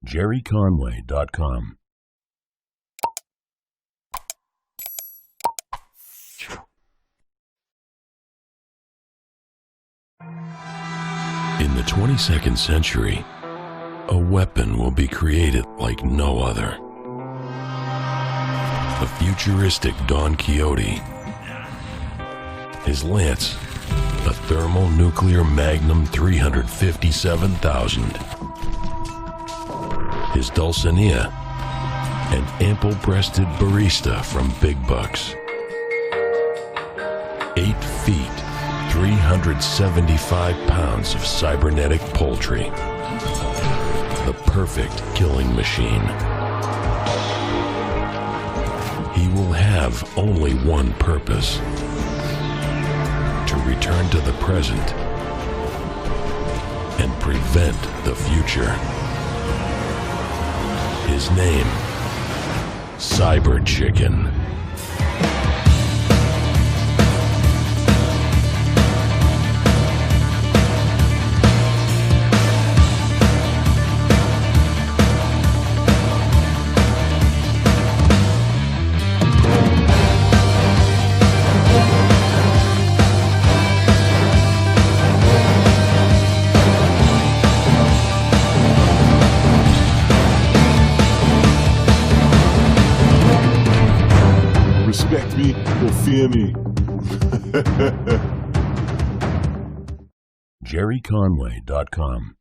GerryConway.com. In the 22nd century, a weapon will be created like no other. A futuristic Don Quixote. His lance, a thermonuclear Magnum 357,000. His Dulcinea, an ample-breasted barista from Big Bucks. 8 feet, 375 pounds of cybernetic poultry. The perfect killing machine. He will have only one purpose: to return to the present and prevent the future. His name, Cyber Chicken. Respect me or fear me. GerryConway.com